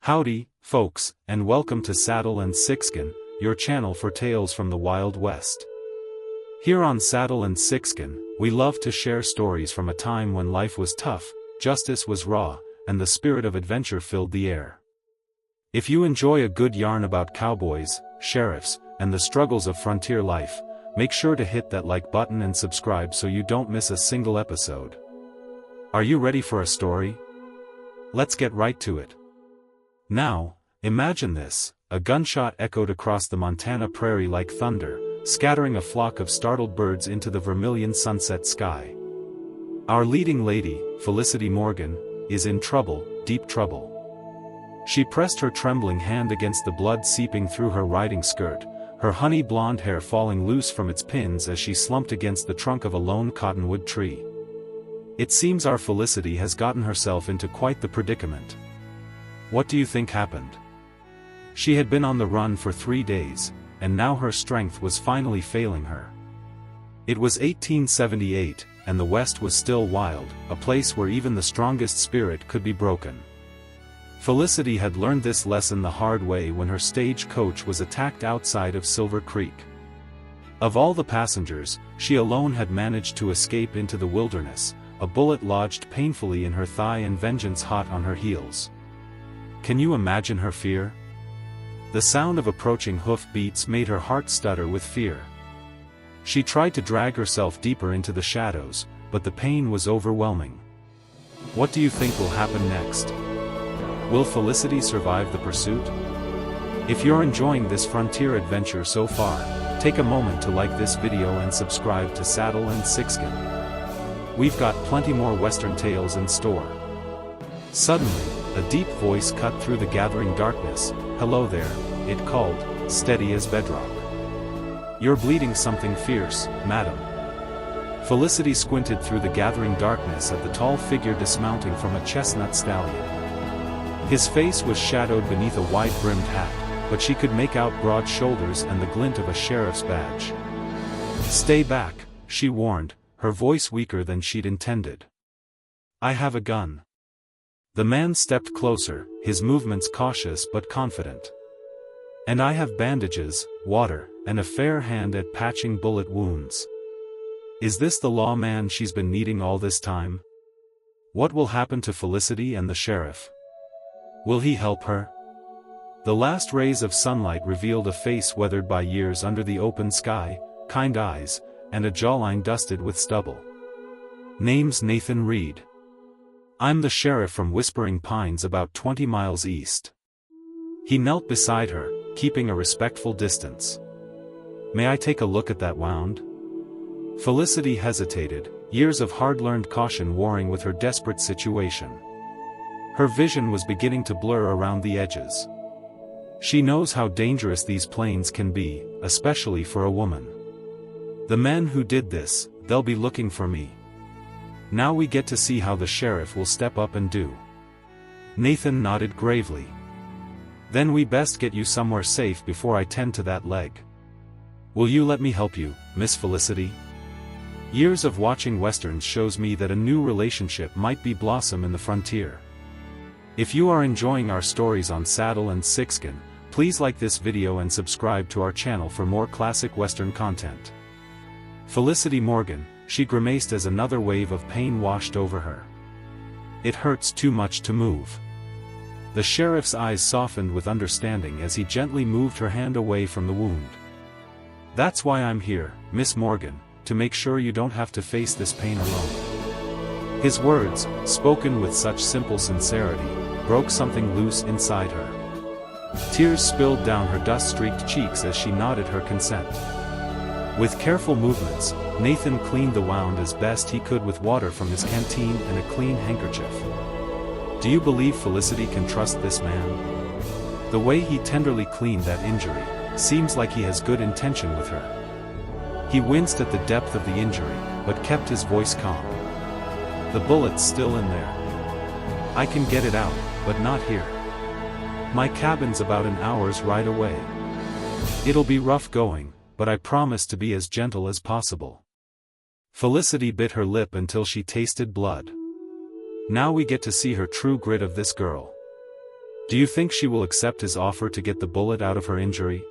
Howdy, folks, and welcome to Saddle and Sixskin, your channel for tales from the Wild West. Here on Saddle and Sixskin, we love to share stories from a time when life was tough, justice was raw, and the spirit of adventure filled the air. If you enjoy a good yarn about cowboys, sheriffs, and the struggles of frontier life, make sure to hit that like button and subscribe so you don't miss a single episode. Are you ready for a story? Let's get right to it. Now, imagine this: a gunshot echoed across the Montana prairie like thunder, scattering a flock of startled birds into the vermilion sunset sky. Our leading lady, Felicity Morgan, is in trouble, deep trouble. She pressed her trembling hand against the blood seeping through her riding skirt, her honey blonde hair falling loose from its pins as she slumped against the trunk of a lone cottonwood tree. It seems our Felicity has gotten herself into quite the predicament. What do you think happened? She had been on the run for 3 days, and now her strength was finally failing her. It was 1878, and the West was still wild, a place where even the strongest spirit could be broken. Felicity had learned this lesson the hard way when her stagecoach was attacked outside of Silver Creek. Of all the passengers, she alone had managed to escape into the wilderness, a bullet lodged painfully in her thigh and vengeance hot on her heels. Can you imagine her fear? The sound of approaching hoof beats made her heart stutter with fear. She tried to drag herself deeper into the shadows, but the pain was overwhelming. What do you think will happen next? Will Felicity survive the pursuit? If you're enjoying this frontier adventure so far, take a moment to like this video and subscribe to Saddle and Sixskin. We've got plenty more Western tales in store. Suddenly, a deep voice cut through the gathering darkness. "Hello there," it called, steady as bedrock. "You're bleeding something fierce, madam." Felicity squinted through the gathering darkness at the tall figure dismounting from a chestnut stallion. His face was shadowed beneath a wide-brimmed hat, but she could make out broad shoulders and the glint of a sheriff's badge. "Stay back," she warned, her voice weaker than she'd intended. "I have a gun." The man stepped closer, his movements cautious but confident. "And I have bandages, water, and a fair hand at patching bullet wounds." Is this the lawman she's been needing all this time? What will happen to Felicity and the sheriff? Will he help her? The last rays of sunlight revealed a face weathered by years under the open sky, kind eyes, and a jawline dusted with stubble. "Name's Nathan Reed. I'm the sheriff from Whispering Pines about 20 miles east." He knelt beside her, keeping a respectful distance. "May I take a look at that wound?" Felicity hesitated, years of hard-learned caution warring with her desperate situation. Her vision was beginning to blur around the edges. She knows how dangerous these plains can be, especially for a woman. "The men who did this, they'll be looking for me." Now we get to see how the sheriff will step up and do. Nathan nodded gravely. "Then we best get you somewhere safe before I tend to that leg. Will you let me help you, Miss Felicity? Years of watching westerns shows me that a new relationship might be blossom in the frontier." If you are enjoying our stories on Saddle and Sixskin, please like this video and subscribe to our channel for more classic western content. Felicity Morgan, she grimaced as another wave of pain washed over her. "It hurts too much to move." The sheriff's eyes softened with understanding as he gently moved her hand away from the wound. "That's why I'm here, Miss Morgan, to make sure you don't have to face this pain alone." His words, spoken with such simple sincerity, broke something loose inside her. Tears spilled down her dust-streaked cheeks as she nodded her consent. With careful movements, Nathan cleaned the wound as best he could with water from his canteen and a clean handkerchief. "Do you believe Felicity can trust this man? The way he tenderly cleaned that injury, seems like he has good intention with her." He winced at the depth of the injury, but kept his voice calm. "The bullet's still in there. I can get it out, but not here. My cabin's about an hour's ride away. It'll be rough going, but I promise to be as gentle as possible." Felicity bit her lip until she tasted blood. Now we get to see her true grit of this girl. Do you think she will accept his offer to get the bullet out of her injury?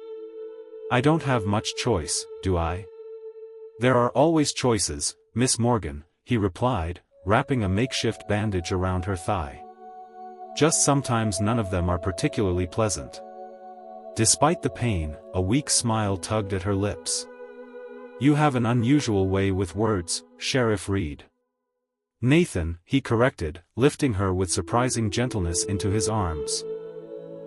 I don't have much choice, do I? There are always choices, Miss Morgan, he replied, wrapping a makeshift bandage around her thigh. Just sometimes none of them are particularly pleasant. Despite the pain, a weak smile tugged at her lips. You have an unusual way with words, Sheriff Reed. Nathan, he corrected, lifting her with surprising gentleness into his arms.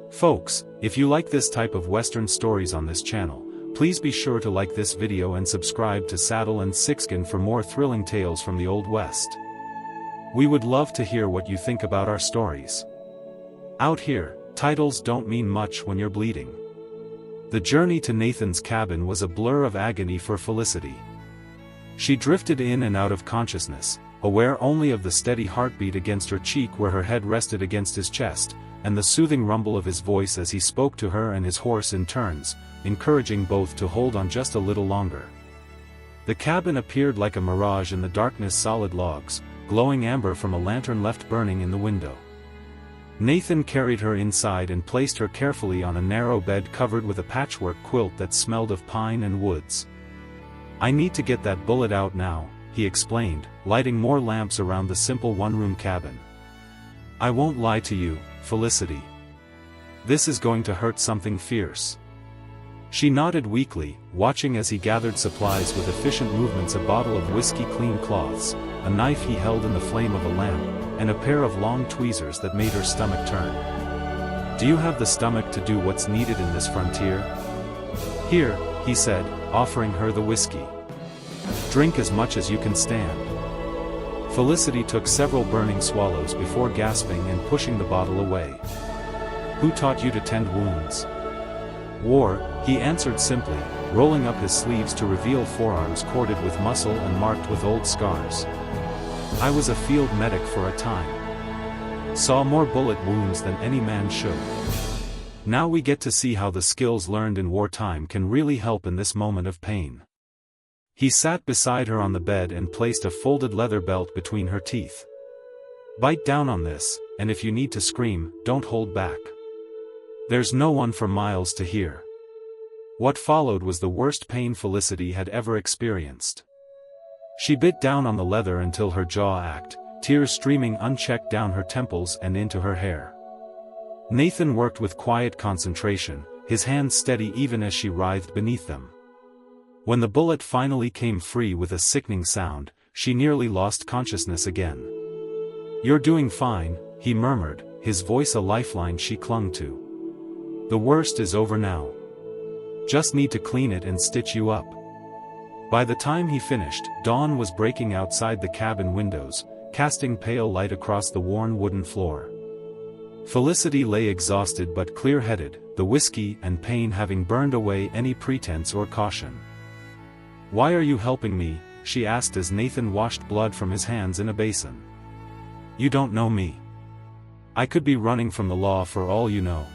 Folks, if you like this type of Western stories on this channel, please be sure to like this video and subscribe to Saddle and Sixskin for more thrilling tales from the Old West. We would love to hear what you think about our stories. Out here, titles don't mean much when you're bleeding. The journey to Nathan's cabin was a blur of agony for Felicity. She drifted in and out of consciousness, aware only of the steady heartbeat against her cheek where her head rested against his chest, and the soothing rumble of his voice as he spoke to her and his horse in turns, encouraging both to hold on just a little longer. The cabin appeared like a mirage in the darkness, solid logs, glowing amber from a lantern left burning in the window. Nathan carried her inside and placed her carefully on a narrow bed covered with a patchwork quilt that smelled of pine and woods. I need to get that bullet out now, he explained, lighting more lamps around the simple one-room cabin. I won't lie to you, Felicity. This is going to hurt something fierce. She nodded weakly, watching as he gathered supplies with efficient movements: a bottle of whiskey-clean cloths, a knife he held in the flame of a lamp, and a pair of long tweezers that made her stomach turn. Do you have the stomach to do what's needed in this frontier? Here, he said, offering her the whiskey. Drink as much as you can stand. Felicity took several burning swallows before gasping and pushing the bottle away. Who taught you to tend wounds? War, he answered simply, rolling up his sleeves to reveal forearms corded with muscle and marked with old scars. I was a field medic for a time. Saw more bullet wounds than any man should. Now we get to see how the skills learned in wartime can really help in this moment of pain. He sat beside her on the bed and placed a folded leather belt between her teeth. Bite down on this, and if you need to scream, don't hold back. There's no one for miles to hear. What followed was the worst pain Felicity had ever experienced. She bit down on the leather until her jaw ached, tears streaming unchecked down her temples and into her hair. Nathan worked with quiet concentration, his hands steady even as she writhed beneath them. When the bullet finally came free with a sickening sound, she nearly lost consciousness again. You're doing fine, he murmured, his voice a lifeline she clung to. The worst is over now. Just need to clean it and stitch you up. By the time he finished, dawn was breaking outside the cabin windows, casting pale light across the worn wooden floor. Felicity lay exhausted but clear-headed, the whiskey and pain having burned away any pretense or caution. Why are you helping me? She asked as Nathan washed blood from his hands in a basin. You don't know me. I could be running from the law for all you know.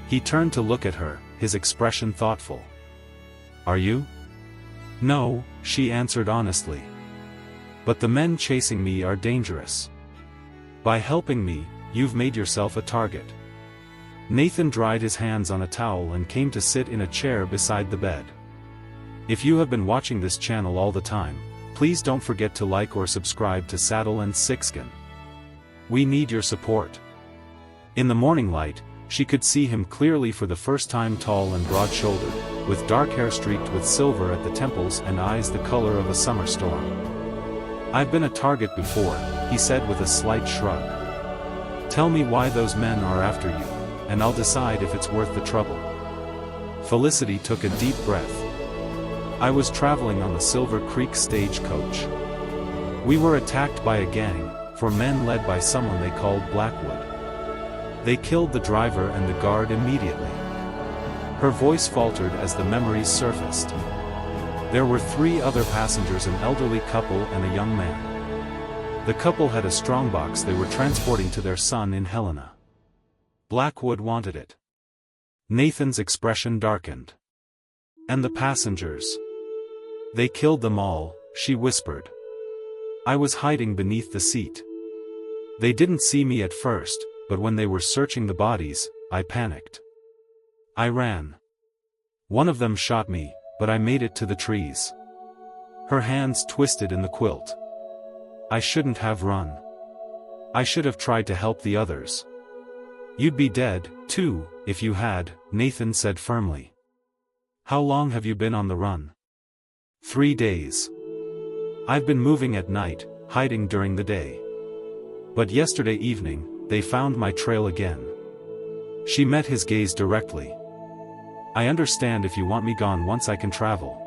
He turned to look at her, his expression thoughtful. Are you? No, she answered honestly. But the men chasing me are dangerous. By helping me, you've made yourself a target. Nathan dried his hands on a towel and came to sit in a chair beside the bed. If you have been watching this channel all the time, please don't forget to like or subscribe to Saddle and Sixskin. We need your support. In the morning light, she could see him clearly for the first time, tall and broad-shouldered, with dark hair streaked with silver at the temples and eyes the color of a summer storm. I've been a target before, he said with a slight shrug. Tell me why those men are after you, and I'll decide if it's worth the trouble. Felicity took a deep breath. I was traveling on the Silver Creek stagecoach. We were attacked by a gang, 4 men led by someone they called Blackwood. They killed the driver and the guard immediately. Her voice faltered as the memories surfaced. There were 3 other passengers, an elderly couple and a young man. The couple had a strongbox they were transporting to their son in Helena. Blackwood wanted it. Nathan's expression darkened. And the passengers? They killed them all, she whispered. I was hiding beneath the seat. They didn't see me at first, but when they were searching the bodies, I panicked. I ran. One of them shot me, but I made it to the trees. Her hands twisted in the quilt. I shouldn't have run. I should have tried to help the others. You'd be dead, too, if you had, Nathan said firmly. How long have you been on the run? 3 days. I've been moving at night, hiding during the day. But yesterday evening, they found my trail again. She met his gaze directly. I understand if you want me gone once I can travel.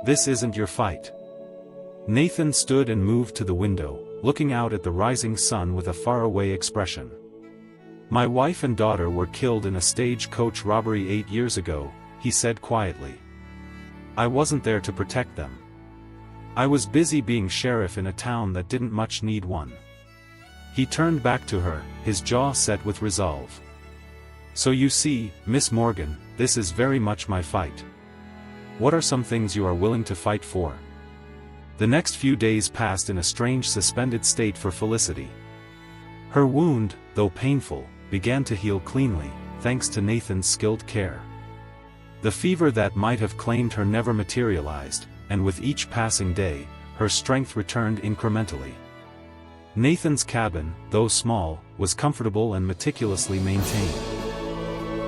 This isn't your fight. Nathan stood and moved to the window, looking out at the rising sun with a faraway expression. My wife and daughter were killed in a stagecoach robbery 8 years ago, he said quietly. I wasn't there to protect them. I was busy being sheriff in a town that didn't much need one. He turned back to her, his jaw set with resolve. So you see, Miss Morgan, this is very much my fight. What are some things you are willing to fight for? The next few days passed in a strange suspended state for Felicity. Her wound, though painful, began to heal cleanly, thanks to Nathan's skilled care. The fever that might have claimed her never materialized, and with each passing day, her strength returned incrementally. Nathan's cabin, though small, was comfortable and meticulously maintained.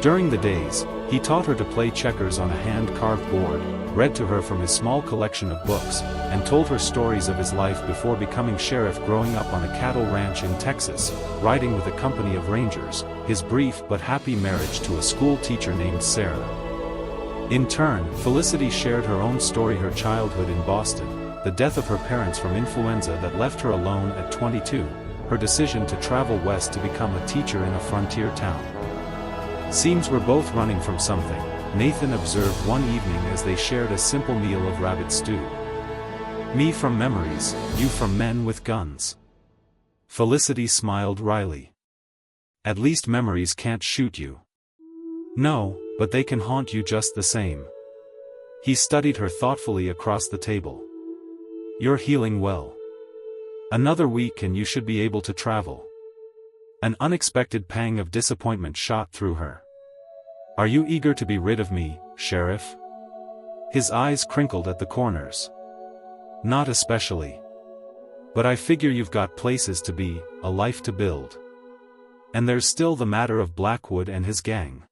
During the days, he taught her to play checkers on a hand-carved board, read to her from his small collection of books, and told her stories of his life before becoming sheriff, growing up on a cattle ranch in Texas, riding with a company of rangers, his brief but happy marriage to a school teacher named Sarah. In turn, Felicity shared her own story, her childhood in Boston, the death of her parents from influenza that left her alone at 22, her decision to travel west to become a teacher in a frontier town. Seems we're both running from something, Nathan observed one evening as they shared a simple meal of rabbit stew. Me from memories, you from men with guns. Felicity smiled wryly. At least memories can't shoot you. No, but they can haunt you just the same. He studied her thoughtfully across the table. You're healing well. Another week and you should be able to travel. An unexpected pang of disappointment shot through her. Are you eager to be rid of me, Sheriff? His eyes crinkled at the corners. Not especially. But I figure you've got places to be, a life to build. And there's still the matter of Blackwood and his gang.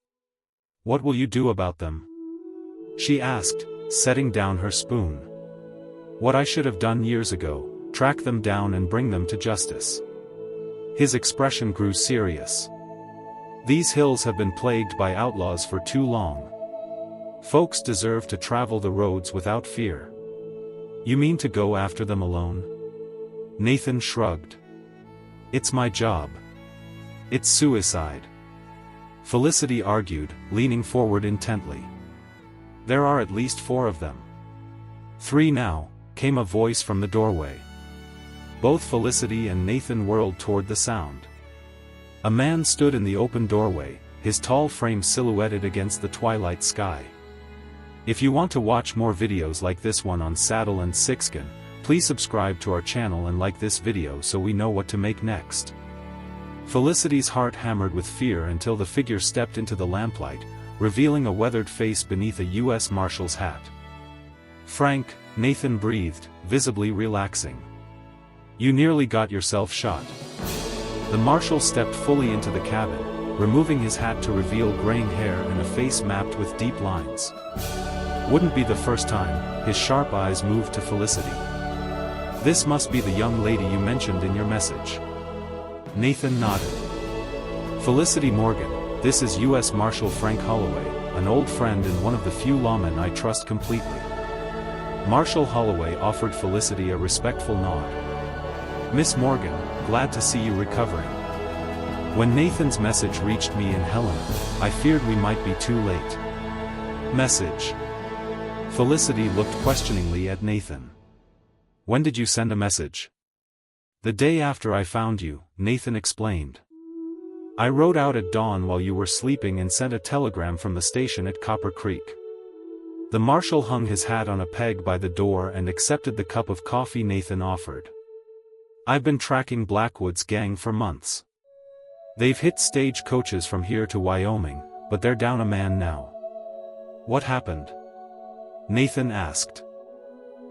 What will you do about them? She asked, setting down her spoon. What I should have done years ago, track them down and bring them to justice. His expression grew serious. These hills have been plagued by outlaws for too long. Folks deserve to travel the roads without fear. You mean to go after them alone? Nathan shrugged. It's my job. It's suicide. Felicity argued, leaning forward intently. There are at least 4 of them. 3 now, came a voice from the doorway. Both Felicity and Nathan whirled toward the sound. A man stood in the open doorway, his tall frame silhouetted against the twilight sky. If you want to watch more videos like this one on Saddle and Sixskin, please subscribe to our channel and like this video so we know what to make next. Felicity's heart hammered with fear until the figure stepped into the lamplight, revealing a weathered face beneath a U.S. Marshal's hat. Frank, Nathan breathed, visibly relaxing. You nearly got yourself shot. The Marshal stepped fully into the cabin, removing his hat to reveal graying hair and a face mapped with deep lines. Wouldn't be the first time, his sharp eyes moved to Felicity. This must be the young lady you mentioned in your message. Nathan nodded. Felicity Morgan, this is U.S. Marshal Frank Holloway, an old friend and one of the few lawmen I trust completely. Marshal Holloway offered Felicity a respectful nod. Miss Morgan, glad to see you recovering. When Nathan's message reached me in Helena, I feared we might be too late. Message. Felicity looked questioningly at Nathan. When did you send a message? The day after I found you, Nathan explained. I rode out at dawn while you were sleeping and sent a telegram from the station at Copper Creek. The Marshal hung his hat on a peg by the door and accepted the cup of coffee Nathan offered. I've been tracking Blackwood's gang for months. They've hit stage coaches from here to Wyoming, but they're down a man now. What happened? Nathan asked.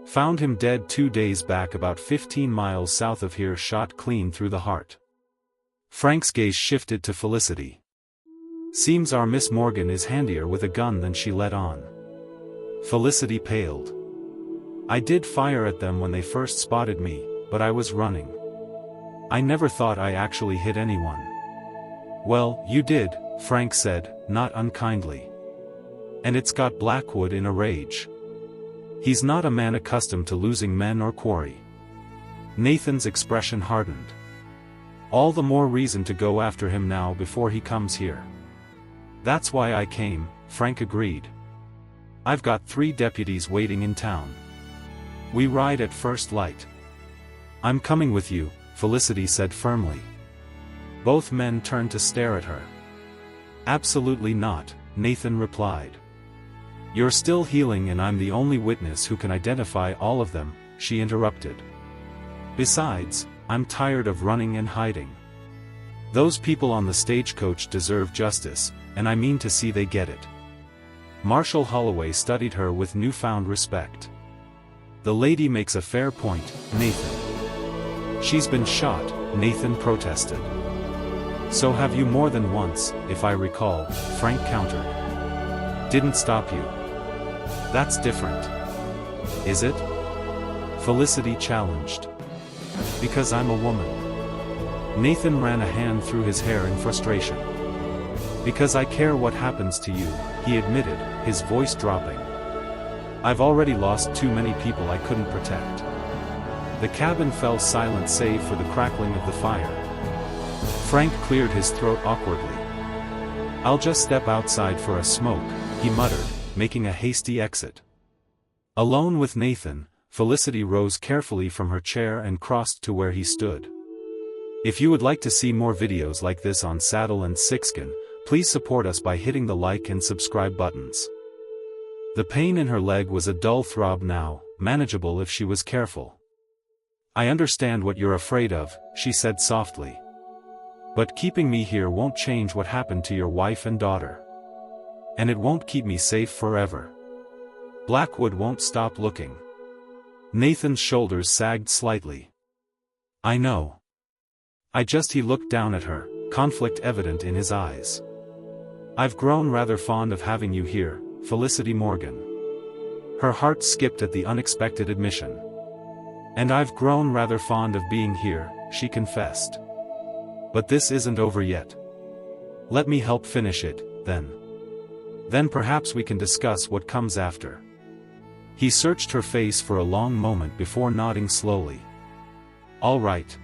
Found him dead 2 days back about 15 miles south of here, shot clean through the heart. Frank's gaze shifted to Felicity. Seems our Miss Morgan is handier with a gun than she let on. Felicity paled. I did fire at them when they first spotted me, but I was running. I never thought I actually hit anyone. Well, you did, Frank said, not unkindly. And it's got Blackwood in a rage. He's not a man accustomed to losing men or quarry. Nathan's expression hardened. All the more reason to go after him now before he comes here. That's why I came, Frank agreed. I've got 3 deputies waiting in town. We ride at first light. I'm coming with you, Felicity said firmly. Both men turned to stare at her. Absolutely not, Nathan replied. You're still healing and I'm the only witness who can identify all of them, she interrupted. Besides, I'm tired of running and hiding. Those people on the stagecoach deserve justice, and I mean to see they get it. Marshal Holloway studied her with newfound respect. The lady makes a fair point, Nathan. She's been shot, Nathan protested. So have you more than once, if I recall, Frank countered. Didn't stop you. That's different. Is it? Felicity challenged. Because I'm a woman. Nathan ran a hand through his hair in frustration. Because I care what happens to you, he admitted, his voice dropping. I've already lost too many people I couldn't protect. The cabin fell silent save for the crackling of the fire. Frank cleared his throat awkwardly. I'll just step outside for a smoke, he muttered, making a hasty exit. Alone with Nathan, Felicity rose carefully from her chair and crossed to where he stood. If you would like to see more videos like this on Saddle and Sixskin, please support us by hitting the like and subscribe buttons. The pain in her leg was a dull throb now, manageable if she was careful. I understand what you're afraid of, she said softly. But keeping me here won't change what happened to your wife and daughter. And it won't keep me safe forever. Blackwood won't stop looking. Nathan's shoulders sagged slightly. I know. He looked down at her, conflict evident in his eyes. I've grown rather fond of having you here, Felicity Morgan. Her heart skipped at the unexpected admission. And I've grown rather fond of being here, she confessed. But this isn't over yet. Let me help finish it, then. Then perhaps we can discuss what comes after. He searched her face for a long moment before nodding slowly. All right.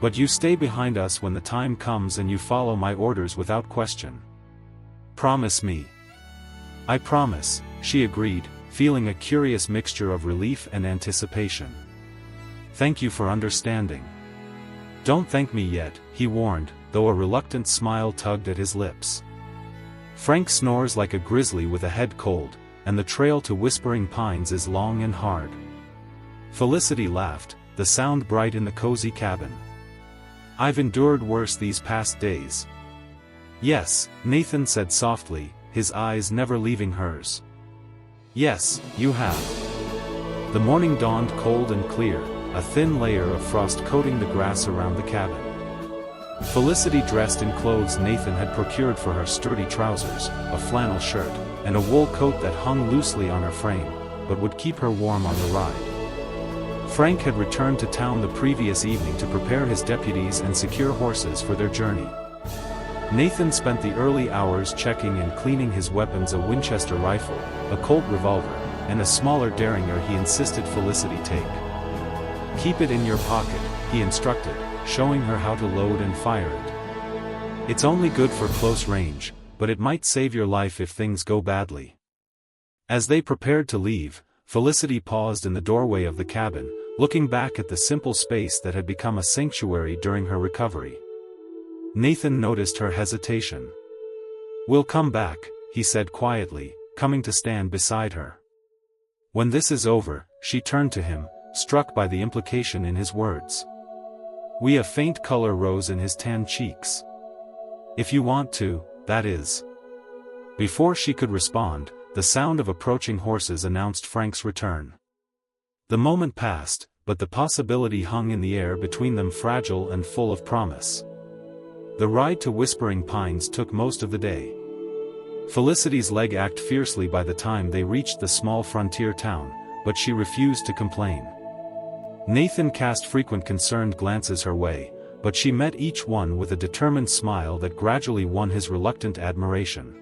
But you stay behind us when the time comes and you follow my orders without question. Promise me. I promise, she agreed, feeling a curious mixture of relief and anticipation. Thank you for understanding. Don't thank me yet, he warned, though a reluctant smile tugged at his lips. Frank snores like a grizzly with a head cold, and the trail to Whispering Pines is long and hard. Felicity laughed, the sound bright in the cozy cabin. I've endured worse these past days. Yes, Nathan said softly, his eyes never leaving hers. Yes, you have. The morning dawned cold and clear, a thin layer of frost coating the grass around the cabin. Felicity dressed in clothes Nathan had procured for her: sturdy trousers, a flannel shirt, and a wool coat that hung loosely on her frame, but would keep her warm on the ride. Frank had returned to town the previous evening to prepare his deputies and secure horses for their journey. Nathan spent the early hours checking and cleaning his weapons: a Winchester rifle, a Colt revolver, and a smaller Derringer he insisted Felicity take. Keep it in your pocket, he instructed, showing her how to load and fire it. It's only good for close range, but it might save your life if things go badly. As they prepared to leave, Felicity paused in the doorway of the cabin, looking back at the simple space that had become a sanctuary during her recovery. Nathan noticed her hesitation. We'll come back, he said quietly, coming to stand beside her. When this is over, she turned to him, struck by the implication in his words. A faint color rose in his tanned cheeks. If you want to, that is." Before she could respond, the sound of approaching horses announced Frank's return. The moment passed, but the possibility hung in the air between them, fragile and full of promise. The ride to Whispering Pines took most of the day. Felicity's leg ached fiercely by the time they reached the small frontier town, but she refused to complain. Nathan cast frequent concerned glances her way, but she met each one with a determined smile that gradually won his reluctant admiration.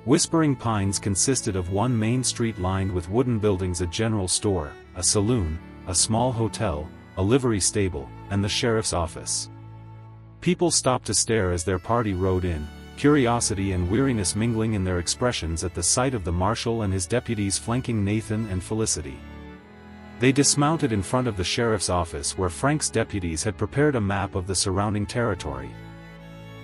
Whispering Pines consisted of one main street lined with wooden buildings, a general store, a saloon, a small hotel, a livery stable, and the sheriff's office. People stopped to stare as their party rode in, curiosity and weariness mingling in their expressions at the sight of the marshal and his deputies flanking Nathan and Felicity. They dismounted in front of the sheriff's office, where Frank's deputies had prepared a map of the surrounding territory.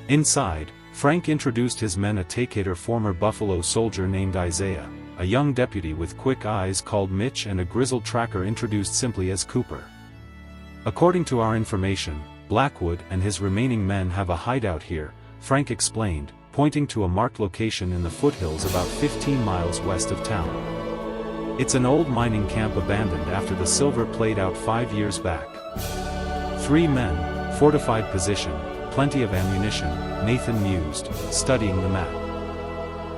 Inside, Frank introduced his men, a Takehater former Buffalo soldier named Isaiah, a young deputy with quick eyes called Mitch, and a grizzled tracker introduced simply as Cooper. "According to our information, Blackwood and his remaining men have a hideout here," Frank explained, pointing to a marked location in the foothills about 15 miles west of town. "It's an old mining camp abandoned after the silver played out 5 years back. 3 men, fortified position, plenty of ammunition," Nathan mused, studying the map.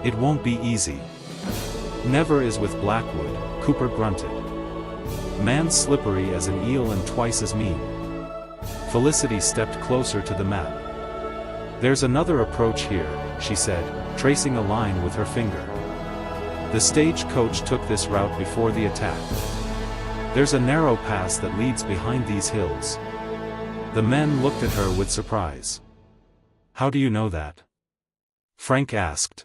"It won't be easy." "Never is with Blackwood," Cooper grunted. "Man's slippery as an eel and twice as mean." Felicity stepped closer to the map. "There's another approach here," she said, tracing a line with her finger. "The stagecoach took this route before the attack. There's a narrow pass that leads behind these hills." The men looked at her with surprise. "How do you know that?" Frank asked.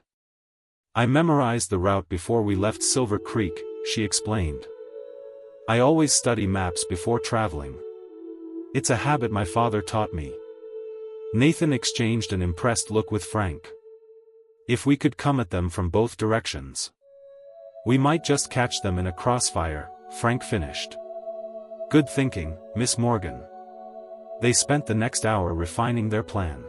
"I memorized the route before we left Silver Creek," she explained. "I always study maps before traveling. It's a habit my father taught me." Nathan exchanged an impressed look with Frank. "If we could come at them from both directions, we might just catch them in a crossfire," Frank finished. "Good thinking, Miss Morgan." They spent the next hour refining their plan.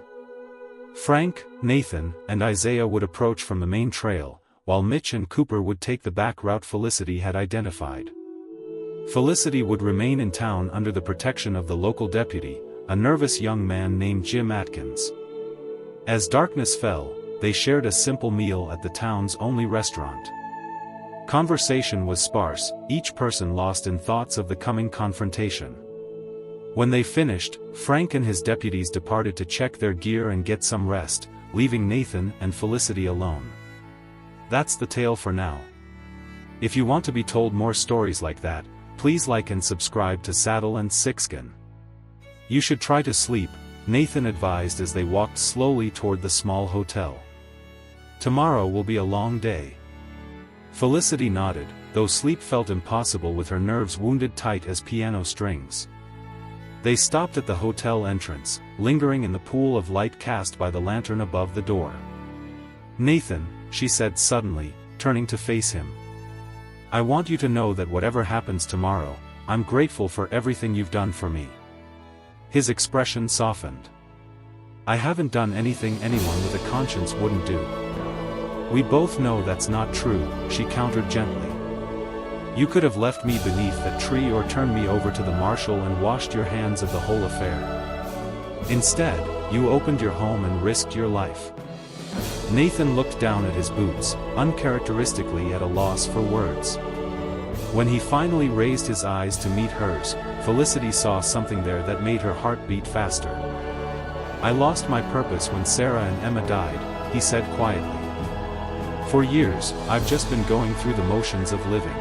Frank, Nathan, and Isaiah would approach from the main trail, while Mitch and Cooper would take the back route Felicity had identified. Felicity would remain in town under the protection of the local deputy, a nervous young man named Jim Atkins. As darkness fell, they shared a simple meal at the town's only restaurant. Conversation was sparse, each person lost in thoughts of the coming confrontation. When they finished, Frank and his deputies departed to check their gear and get some rest, leaving Nathan and Felicity alone. That's the tale for now. If you want to be told more stories like that, please like and subscribe to Saddle and Sixskin. "You should try to sleep," Nathan advised as they walked slowly toward the small hotel. "Tomorrow will be a long day." Felicity nodded, though sleep felt impossible with her nerves wounded tight as piano strings. They stopped at the hotel entrance, lingering in the pool of light cast by the lantern above the door. "Nathan," she said suddenly, turning to face him. "I want you to know that whatever happens tomorrow, I'm grateful for everything you've done for me." His expression softened. "I haven't done anything anyone with a conscience wouldn't do." "We both know that's not true," she countered gently. "You could have left me beneath that tree or turned me over to the marshal and washed your hands of the whole affair. Instead, you opened your home and risked your life." Nathan looked down at his boots, uncharacteristically at a loss for words. When he finally raised his eyes to meet hers, Felicity saw something there that made her heart beat faster. "I lost my purpose when Sarah and Emma died," he said quietly. "For years, I've just been going through the motions of living.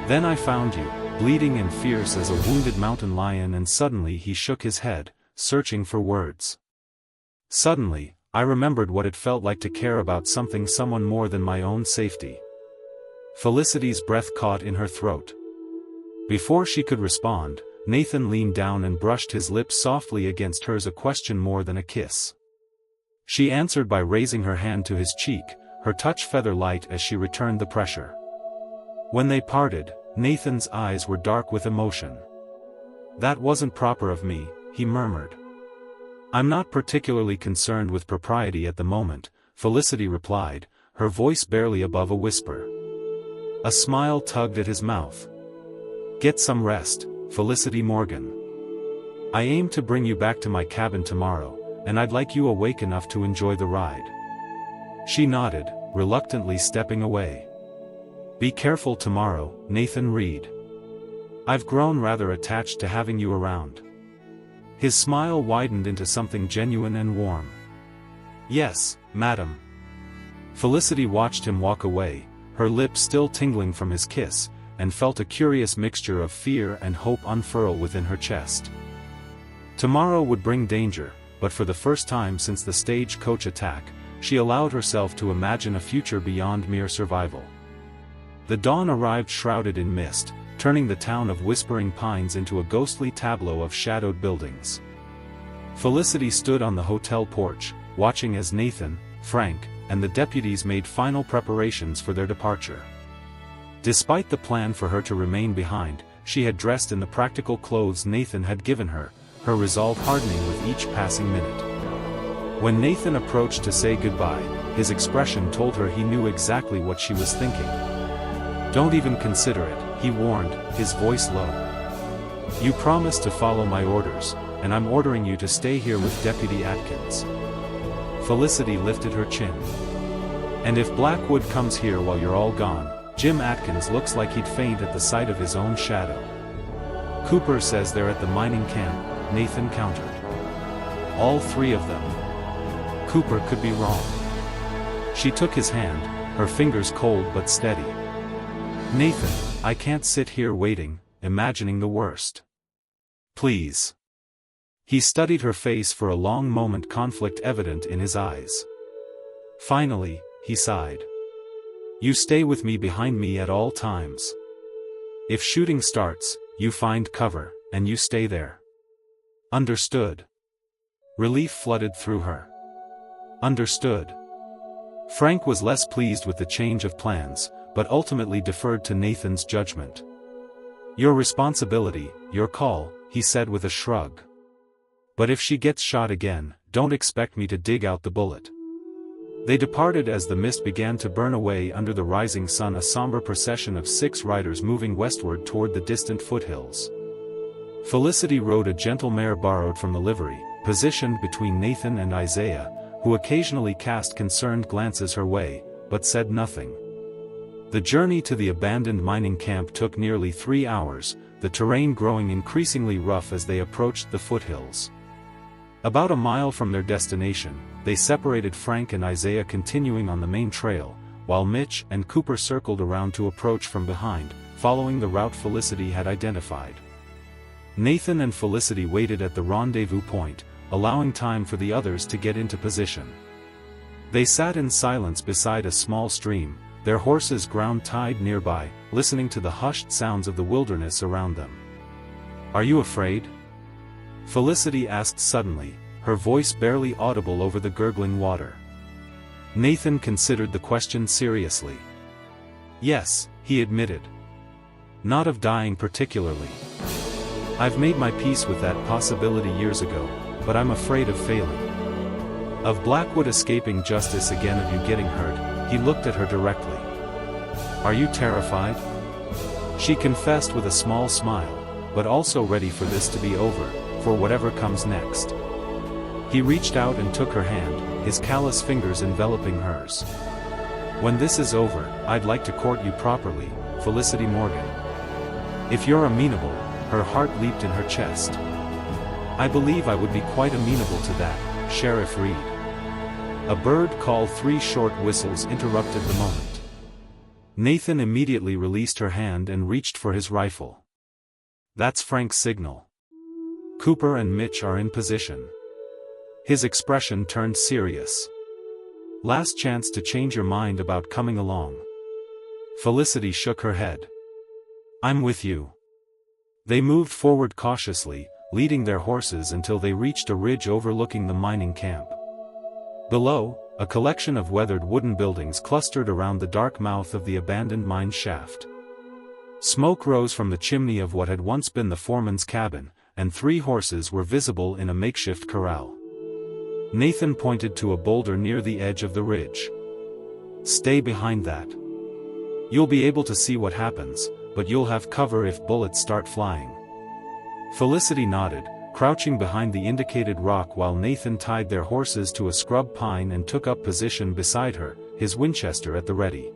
Then I found you, bleeding and fierce as a wounded mountain lion," and suddenly he shook his head, searching for words. "Suddenly, I remembered what it felt like to care about someone more than my own safety." Felicity's breath caught in her throat. Before she could respond, Nathan leaned down and brushed his lips softly against hers, a question more than a kiss. She answered by raising her hand to his cheek, her touch feather light as she returned the pressure. When they parted, Nathan's eyes were dark with emotion. "That wasn't proper of me," he murmured. I'm not particularly concerned with propriety at the moment, Felicity replied, her voice barely above a whisper. A smile tugged at his mouth. Get some rest, Felicity Morgan. I aim to bring you back to my cabin tomorrow, and I'd like you awake enough to enjoy the ride. She nodded, reluctantly stepping away. Be careful tomorrow, Nathan Reed. I've grown rather attached to having you around. His smile widened into something genuine and warm. Yes, madam. Felicity watched him walk away, her lips still tingling from his kiss, and felt a curious mixture of fear and hope unfurl within her chest. Tomorrow would bring danger, but for the first time since the stagecoach attack, she allowed herself to imagine a future beyond mere survival. The dawn arrived shrouded in mist, turning the town of Whispering Pines into a ghostly tableau of shadowed buildings. Felicity stood on the hotel porch, watching as Nathan, Frank, and the deputies made final preparations for their departure. Despite the plan for her to remain behind, she had dressed in the practical clothes Nathan had given her, her resolve hardening with each passing minute. When Nathan approached to say goodbye, his expression told her he knew exactly what she was thinking. Don't even consider it, he warned, his voice low. You promised to follow my orders, and I'm ordering you to stay here with Deputy Atkins. Felicity lifted her chin. And if Blackwood comes here while you're all gone, Jim Atkins looks like he'd faint at the sight of his own shadow. Cooper says they're at the mining camp, Nathan countered. All three of them. Cooper could be wrong. She took his hand, her fingers cold but steady. Nathan, I can't sit here waiting, imagining the worst. Please. He studied her face for a long moment, conflict evident in his eyes. Finally, he sighed. You stay with me behind me at all times. If shooting starts, you find cover, and you stay there. Understood. Relief flooded through her. Understood. Frank was less pleased with the change of plans, but ultimately deferred to Nathan's judgment. Your responsibility, your call, he said with a shrug. But if she gets shot again, don't expect me to dig out the bullet. They departed as the mist began to burn away under the rising sun, a somber procession of 6 riders moving westward toward the distant foothills. Felicity rode a gentle mare borrowed from the livery, positioned between Nathan and Isaiah, who occasionally cast concerned glances her way, but said nothing. The journey to the abandoned mining camp took nearly 3 hours, the terrain growing increasingly rough as they approached the foothills. About a mile from their destination, they separated, Frank and Isaiah continuing on the main trail, while Mitch and Cooper circled around to approach from behind, following the route Felicity had identified. Nathan and Felicity waited at the rendezvous point, allowing time for the others to get into position. They sat in silence beside a small stream, their horses ground tied nearby, listening to the hushed sounds of the wilderness around them. Are you afraid? Felicity asked suddenly, her voice barely audible over the gurgling water. Nathan considered the question seriously. Yes, he admitted. Not of dying particularly. I've made my peace with that possibility years ago, but I'm afraid of failing. Of Blackwood escaping justice again, of you getting hurt. He looked at her directly. Are you terrified? She confessed with a small smile, but also ready for this to be over, for whatever comes next. He reached out and took her hand, his callous fingers enveloping hers. When this is over, I'd like to court you properly, Felicity Morgan. If you're amenable, her heart leaped in her chest. I believe I would be quite amenable to that, Sheriff Reed. A bird call, 3 short whistles interrupted the moment. Nathan immediately released her hand and reached for his rifle. That's Frank's signal. Cooper and Mitch are in position. His expression turned serious. Last chance to change your mind about coming along. Felicity shook her head. I'm with you. They moved forward cautiously, leading their horses until they reached a ridge overlooking the mining camp. Below, a collection of weathered wooden buildings clustered around the dark mouth of the abandoned mine shaft. Smoke rose from the chimney of what had once been the foreman's cabin, and 3 horses were visible in a makeshift corral. Nathan pointed to a boulder near the edge of the ridge. "Stay behind that. You'll be able to see what happens, but you'll have cover if bullets start flying." Felicity nodded, crouching behind the indicated rock while Nathan tied their horses to a scrub pine and took up position beside her, his Winchester at the ready.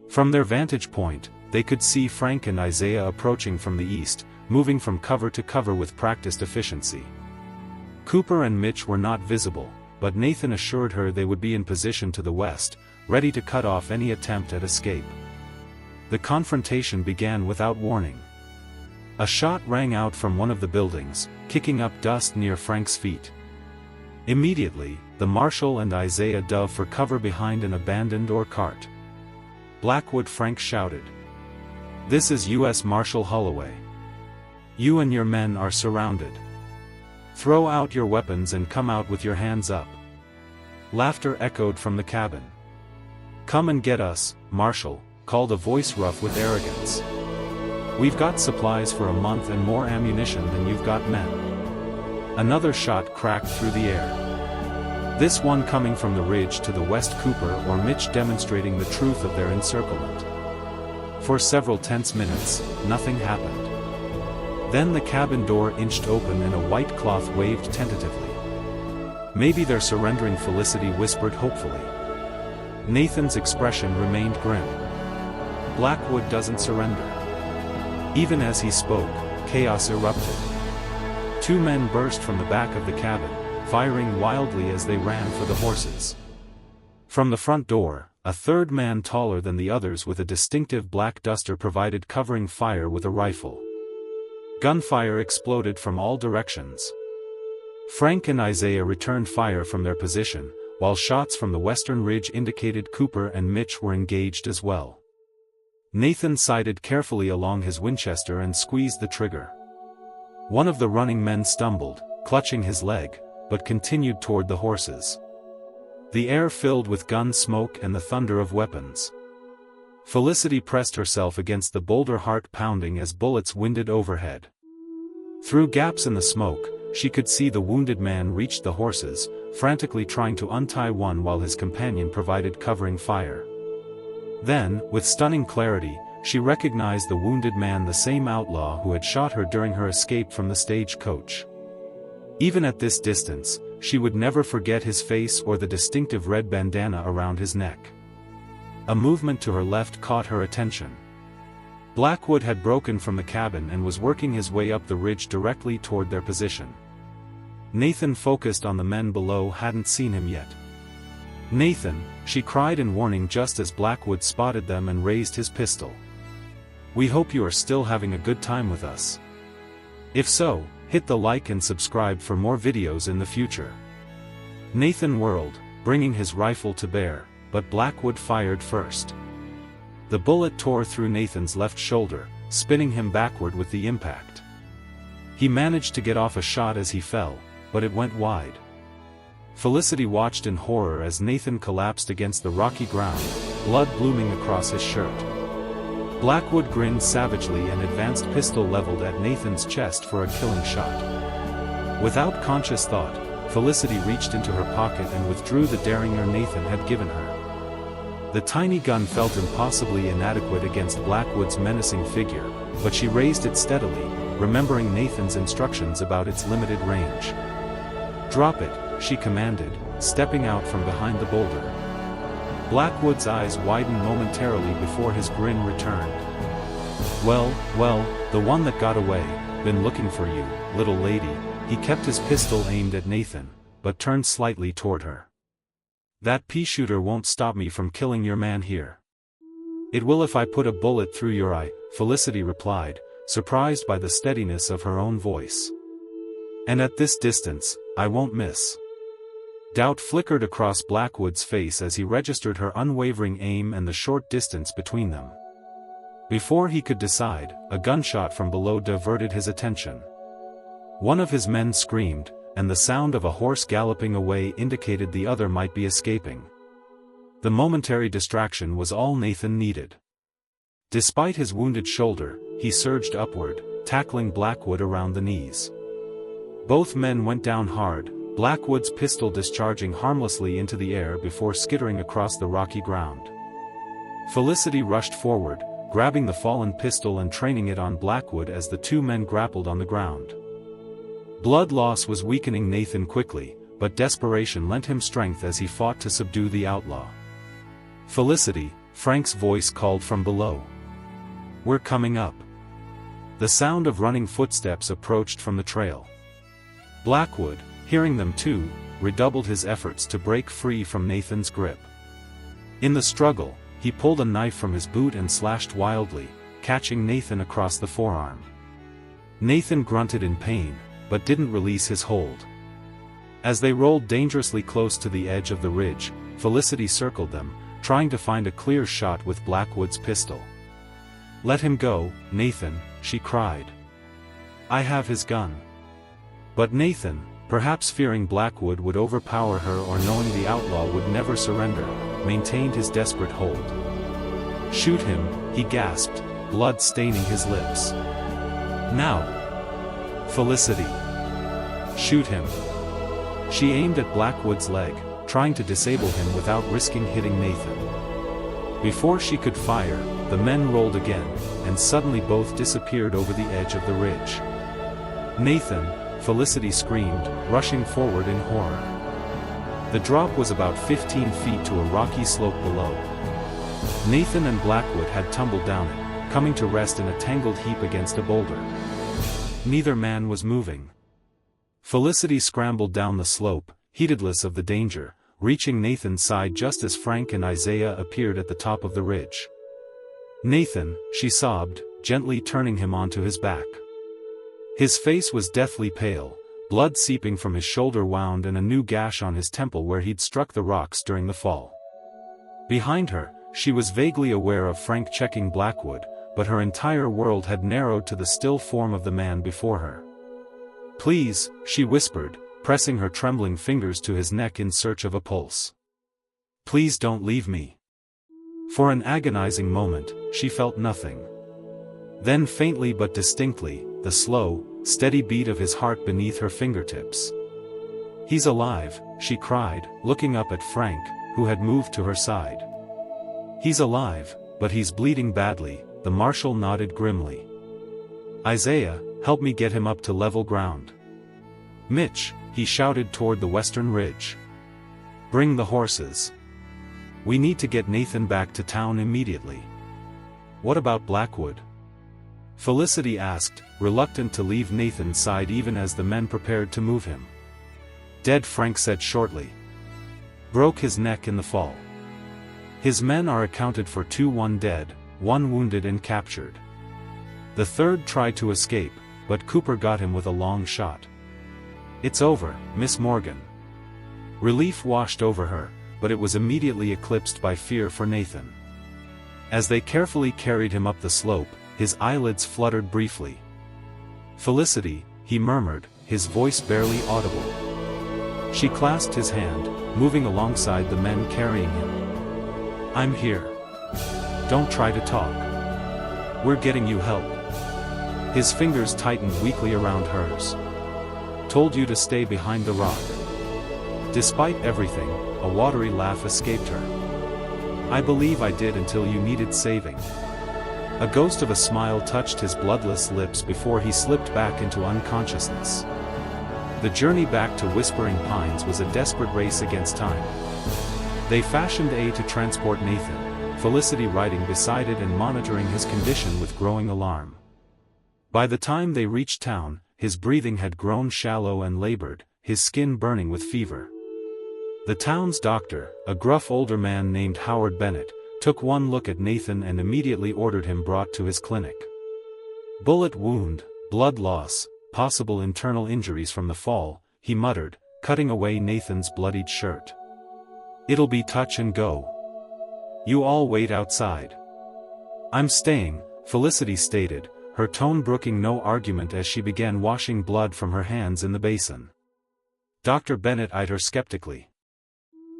From their vantage point, they could see Frank and Isaiah approaching from the east, moving from cover to cover with practiced efficiency. Cooper and Mitch were not visible, but Nathan assured her they would be in position to the west, ready to cut off any attempt at escape. The confrontation began without warning. A shot rang out from one of the buildings, kicking up dust near Frank's feet. Immediately, the marshal and Isaiah dove for cover behind an abandoned ore cart. "Blackwood," Frank shouted. "This is U.S. Marshal Holloway. You and your men are surrounded. Throw out your weapons and come out with your hands up." Laughter echoed from the cabin. "Come and get us, Marshal," called a voice rough with arrogance. "We've got supplies for a month and more ammunition than you've got men." Another shot cracked through the air. This one coming from the ridge to the west, Cooper or Mitch demonstrating the truth of their encirclement. For several tense minutes, nothing happened. Then the cabin door inched open and a white cloth waved tentatively. "Maybe they're surrendering," Felicity whispered hopefully. Nathan's expression remained grim. "Blackwood doesn't surrender." Even as he spoke, chaos erupted. Two men burst from the back of the cabin, firing wildly as they ran for the horses. From the front door, a third man taller than the others with a distinctive black duster provided covering fire with a rifle. Gunfire exploded from all directions. Frank and Isaiah returned fire from their position, while shots from the western ridge indicated Cooper and Mitch were engaged as well. Nathan sighted carefully along his Winchester and squeezed the trigger. One of the running men stumbled, clutching his leg, but continued toward the horses. The air filled with gun smoke and the thunder of weapons. Felicity pressed herself against the boulder, heart pounding as bullets winded overhead. Through gaps in the smoke, she could see the wounded man reach the horses, frantically trying to untie one while his companion provided covering fire. Then, with stunning clarity, she recognized the wounded man, the same outlaw who had shot her during her escape from the stagecoach. Even at this distance, she would never forget his face or the distinctive red bandana around his neck. A movement to her left caught her attention. Blackwood had broken from the cabin and was working his way up the ridge directly toward their position. Nathan, focused on the men below, hadn't seen him yet. "Nathan," she cried in warning just as Blackwood spotted them and raised his pistol. "We hope you are still having a good time with us. If so, hit the like and subscribe for more videos in the future." Nathan whirled, bringing his rifle to bear, but Blackwood fired first. The bullet tore through Nathan's left shoulder, spinning him backward with the impact. He managed to get off a shot as he fell, but it went wide. Felicity watched in horror as Nathan collapsed against the rocky ground, blood blooming across his shirt. Blackwood grinned savagely and advanced, pistol leveled at Nathan's chest for a killing shot. Without conscious thought, Felicity reached into her pocket and withdrew the derringer Nathan had given her. The tiny gun felt impossibly inadequate against Blackwood's menacing figure, but she raised it steadily, remembering Nathan's instructions about its limited range. "Drop it," she commanded, stepping out from behind the boulder. Blackwood's eyes widened momentarily before his grin returned. Well, the one that got away, been looking for you, little lady." He kept his pistol aimed at Nathan, but turned slightly toward her. "That pea shooter won't stop me from killing your man here." "It will if I put a bullet through your eye," Felicity replied, surprised by the steadiness of her own voice. "And at this distance, I won't miss." Doubt flickered across Blackwood's face as he registered her unwavering aim and the short distance between them. Before he could decide, a gunshot from below diverted his attention. One of his men screamed, and the sound of a horse galloping away indicated the other might be escaping. The momentary distraction was all Nathan needed. Despite his wounded shoulder, he surged upward, tackling Blackwood around the knees. Both men went down hard, Blackwood's pistol discharging harmlessly into the air before skittering across the rocky ground. Felicity rushed forward, grabbing the fallen pistol and training it on Blackwood as the two men grappled on the ground. Blood loss was weakening Nathan quickly, but desperation lent him strength as he fought to subdue the outlaw. "Felicity," Frank's voice called from below. "We're coming up." The sound of running footsteps approached from the trail. Blackwood, hearing them too, redoubled his efforts to break free from Nathan's grip. In the struggle, he pulled a knife from his boot and slashed wildly, catching Nathan across the forearm. Nathan grunted in pain, but didn't release his hold. As they rolled dangerously close to the edge of the ridge, Felicity circled them, trying to find a clear shot with Blackwood's pistol. "Let him go, Nathan," she cried. "I have his gun." But Nathan, perhaps fearing Blackwood would overpower her or knowing the outlaw would never surrender, maintained his desperate hold. "Shoot him," he gasped, blood staining his lips. "Now! Felicity! Shoot him!" She aimed at Blackwood's leg, trying to disable him without risking hitting Nathan. Before she could fire, the men rolled again, and suddenly both disappeared over the edge of the ridge. "Nathan!" Felicity screamed, rushing forward in horror. The drop was about 15 feet to a rocky slope below. Nathan and Blackwood had tumbled down it, coming to rest in a tangled heap against a boulder. Neither man was moving. Felicity scrambled down the slope, heedless of the danger, reaching Nathan's side just as Frank and Isaiah appeared at the top of the ridge. "Nathan," she sobbed, gently turning him onto his back. His face was deathly pale, blood seeping from his shoulder wound and a new gash on his temple where he'd struck the rocks during the fall. Behind her, she was vaguely aware of Frank checking Blackwood, but her entire world had narrowed to the still form of the man before her. "Please," she whispered, pressing her trembling fingers to his neck in search of a pulse. "Please don't leave me." For an agonizing moment, she felt nothing. Then faintly but distinctly, the slow, steady beat of his heart beneath her fingertips. "He's alive," she cried, looking up at Frank, who had moved to her side. "He's alive, but he's bleeding badly," the marshal nodded grimly. "Isaiah, help me get him up to level ground." "Mitch," he shouted toward the western ridge. "Bring the horses. We need to get Nathan back to town immediately." "What about Blackwood?" Felicity asked, reluctant to leave Nathan's side even as the men prepared to move him. "Dead," Frank said shortly. "Broke his neck in the fall. His men are accounted for 2, 1 dead, 1 wounded and captured. The third tried to escape, but Cooper got him with a long shot." "It's over, Miss Morgan." Relief washed over her, but it was immediately eclipsed by fear for Nathan. As they carefully carried him up the slope, his eyelids fluttered briefly. "Felicity," he murmured, his voice barely audible. She clasped his hand, moving alongside the men carrying him. "I'm here. Don't try to talk. We're getting you help." His fingers tightened weakly around hers. "Told you to stay behind the rock." Despite everything, a watery laugh escaped her. "I believe I did until you needed saving." A ghost of a smile touched his bloodless lips before he slipped back into unconsciousness. The journey back to Whispering Pines was a desperate race against time. They fashioned to transport Nathan, Felicity riding beside it and monitoring his condition with growing alarm. By the time they reached town, his breathing had grown shallow and labored, his skin burning with fever. The town's doctor, a gruff older man named Howard Bennett, took one look at Nathan and immediately ordered him brought to his clinic. "Bullet wound, blood loss, possible internal injuries from the fall," he muttered, cutting away Nathan's bloodied shirt. "It'll be touch and go. You all wait outside." "I'm staying," Felicity stated, her tone brooking no argument as she began washing blood from her hands in the basin. Dr. Bennett eyed her skeptically.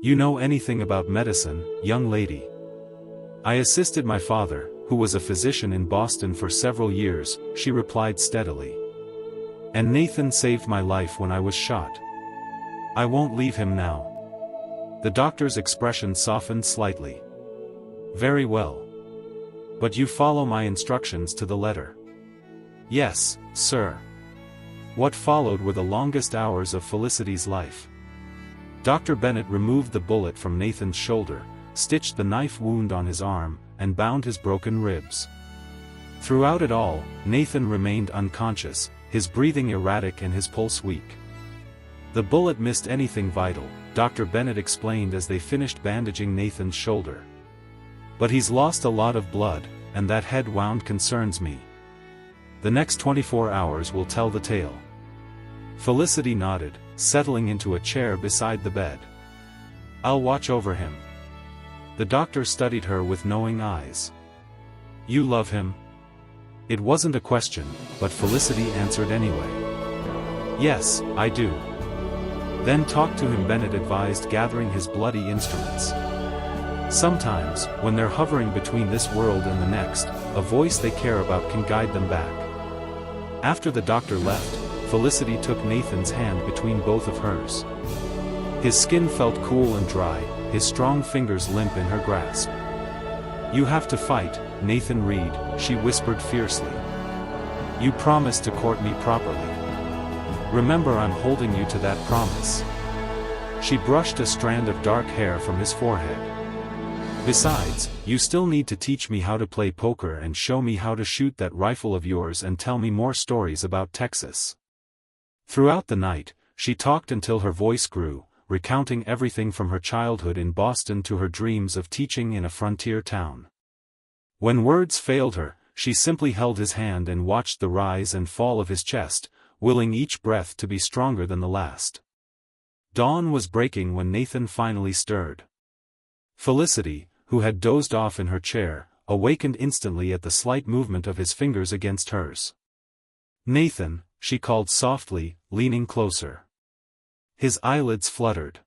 "You know anything about medicine, young lady?" "I assisted my father, who was a physician in Boston for several years," she replied steadily. "And Nathan saved my life when I was shot." I won't leave him now. The doctor's expression softened slightly. Very well. But you follow my instructions to the letter. Yes, sir. What followed were the longest hours of Felicity's life. Dr. Bennett removed the bullet from Nathan's shoulder, stitched the knife wound on his arm, and bound his broken ribs. Throughout it all, Nathan remained unconscious, his breathing erratic and his pulse weak. The bullet missed anything vital, Dr. Bennett explained as they finished bandaging Nathan's shoulder. But he's lost a lot of blood, and that head wound concerns me. The next 24 hours will tell the tale. Felicity nodded, settling into a chair beside the bed. I'll watch over him. The doctor studied her with knowing eyes. You love him? It wasn't a question, but Felicity answered anyway. Yes, I do. Then talk to him, Bennett advised, gathering his bloody instruments. Sometimes, when they're hovering between this world and the next, a voice they care about can guide them back. After the doctor left, Felicity took Nathan's hand between both of hers. His skin felt cool and dry, his strong fingers limp in her grasp. You have to fight, Nathan Reed, she whispered fiercely. You promised to court me properly. Remember, I'm holding you to that promise. She brushed a strand of dark hair from his forehead. Besides, you still need to teach me how to play poker and show me how to shoot that rifle of yours and tell me more stories about Texas. Throughout the night, she talked until her voice grew, recounting everything from her childhood in Boston to her dreams of teaching in a frontier town. When words failed her, she simply held his hand and watched the rise and fall of his chest, willing each breath to be stronger than the last. Dawn was breaking when Nathan finally stirred. Felicity, who had dozed off in her chair, awakened instantly at the slight movement of his fingers against hers. Nathan, she called softly, leaning closer. His eyelids fluttered.